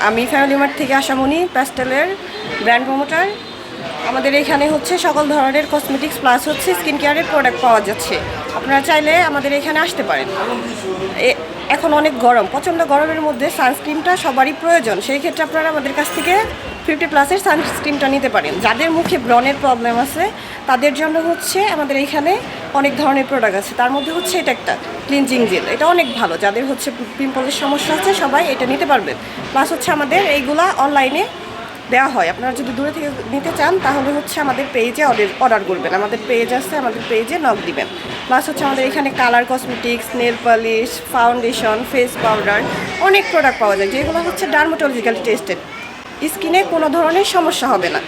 আমি family mart থেকে Ashamoni প্যাস্টেলের brand promoter. আমাদের এখানে হচ্ছে সকল ধরনের কসমেটিক্স প্লাস হচ্ছে স্কিন কেয়ারের প্রোডাক্ট পাওয়া যাচ্ছে। আপনারা চাইলে আমাদের এখানে আসতে পারেন। এখন অনেক গরম, প্রচণ্ড গরমের মধ্যে সানস্ক্রিনটা সবারই প্রয়োজন। সেই ক্ষেত্রে আপনারা আমাদের কাছ থেকে 50+ সানস্ক্রিনটা নিতে পারেন। যাদের মুখে ব্রণের প্রবলেম আছে তাদের জন্য হচ্ছে আমাদের এইখানে অনেক ধরনের প্রোডাক্ট আছে। তার মধ্যে হচ্ছে এটা একটা ক্লিনজিং জেল, এটা অনেক ভালো। যাদের হচ্ছে পিম্পলের সমস্যা আছে সবাই এটা নিতে পারবেন। প্লাস হচ্ছে আমাদের এইগুলা অনলাইনে দেওয়া হয়। আপনারা যদি দূরে থেকে নিতে চান তাহলে হচ্ছে আমাদের পেজে অর্ডার করবেন। আমাদের পেজ আছে, আমাদের পেজে নক দিবেন। প্লাস হচ্ছে আমাদের এখানে colour cosmetics, nail polish, foundation, face powder অনেক প্রোডাক্ট পাওয়া যায়, যেগুলো হচ্ছে ডার্মাটোলজিক্যাল টেস্টেড। স্কিনে কোনো ধরনের সমস্যা হবে না।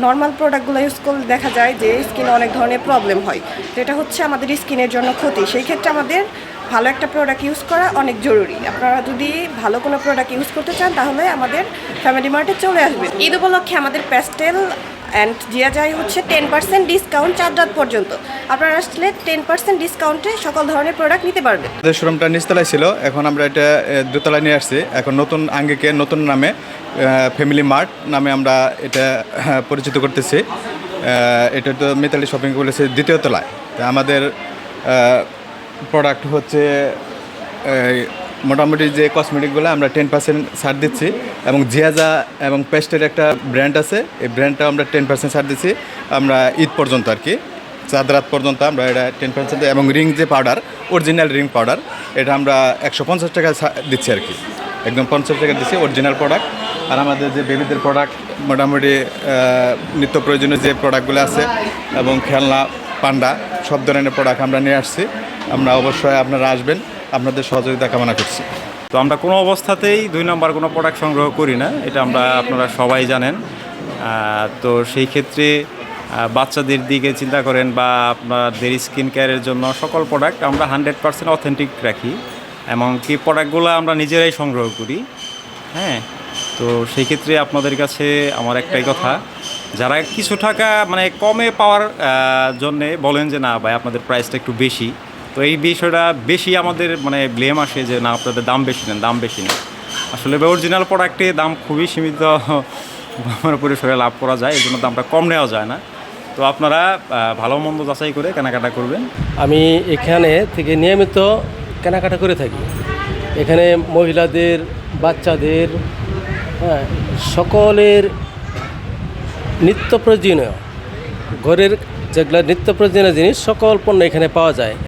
নর্মাল প্রোডাক্টগুলো ইউজ করলে দেখা যায় যে স্কিনে অনেক ধরনের প্রবলেম হয়, যেটা হচ্ছে আমাদের স্কিনের জন্য ক্ষতি। সেই ক্ষেত্রে আমাদের ভালো একটা প্রোডাক্ট ইউজ করা অনেক জরুরি। আপনারা যদি ভালো কোনো প্রোডাক্ট ইউজ করতে চান তাহলে আমাদের ফ্যামিলি মার্টে চলে আসবেন। ঈদ উপলক্ষে আমাদের প্যাস্টেল অ্যান্ড জিয়াজাই হচ্ছে 10% ডিসকাউন্ট 4 রাত পর্যন্ত। আপনারা আসলে 10% ডিসকাউন্টে সকল ধরনের প্রোডাক্ট নিতে পারবেন। আমাদের শোরুমটা নিচতলায় ছিল, এখন আমরা এটা দোতলায় নিয়ে আসছি। এখন নতুন আঙ্গিকে নতুন নামে ফ্যামিলি মার্ট নামে আমরা এটা পরিচিত করতেছি। এটা তো মিতালি শপিং কমপ্লেক্সের দ্বিতীয় তলায়। আমাদের প্রোডাক্ট হচ্ছে মোটামুটি যে কসমেটিকগুলো আমরা 10% ছাড় দিচ্ছি, এবং জিয়াজা এবং পেস্টের একটা ব্র্যান্ড আছে, এই ব্র্যান্ডটা আমরা 10% ছাড় দিচ্ছি আমরা ঈদ পর্যন্ত আর কি, 4 রাত পর্যন্ত আমরা এটা 10%। এবং রিং যে পাউডার, অরিজিনাল রিং পাউডার, এটা আমরা 150 টাকা দিচ্ছি আর কি, একদম 50 টাকা দিচ্ছি অরিজিনাল প্রোডাক্ট। আর আমাদের যে বেবিদের প্রোডাক্ট মোটামুটি নিত্য প্রয়োজনীয় যে প্রোডাক্টগুলো আছে এবং খেলনা, পান্ডা, সব ধরনের প্রোডাক্ট আমরা নিয়ে আসছি। আমরা অবশ্যই আপনারা আসবেন, আপনাদের সহযোগিতা কামনা করছি। তো আমরা কোনো অবস্থাতেই 2 নম্বর কোনো প্রোডাক্ট সংগ্রহ করি না, এটা আপনারা সবাই জানেন। তো সেই ক্ষেত্রে বাচ্চাদের দিকে চিন্তা করেন বা আপনাদের স্কিন কেয়ারের জন্য সকল প্রোডাক্ট আমরা 100% অথেন্টিক রাখি, এমনকি প্রোডাক্টগুলো আমরা নিজেরাই সংগ্রহ করি। হ্যাঁ, তো সেই ক্ষেত্রে আপনাদের কাছে আমার একটাই কথা, যারা কিছু টাকা মানে কমে পাওয়ার জন্যে বলেন যে না ভাই আপনাদের প্রাইসটা একটু বেশি, তো এই বিষয়টা বেশি আমাদের মানে ব্লেম আসে যে না আপনাদের দাম বেশি নেন, দাম বেশি নেন। আসলে অরিজিনাল প্রোডাক্টে দাম খুবই সীমিত পরিসরে লাভ করা যায়, এই জন্য দামটা কম নেওয়া যায় না। তো আপনারা ভালো মন্দ যাচাই করে কেনাকাটা করবেন। আমি এখানে থেকে নিয়মিত কেনাকাটা করে থাকি। এখানে মহিলাদের, বাচ্চাদের, হ্যাঁ, সকলের নিত্য প্রয়োজনীয় ঘরের যেগুলো নিত্য প্রয়োজনীয় জিনিস সকল পণ্য এখানে পাওয়া যায়।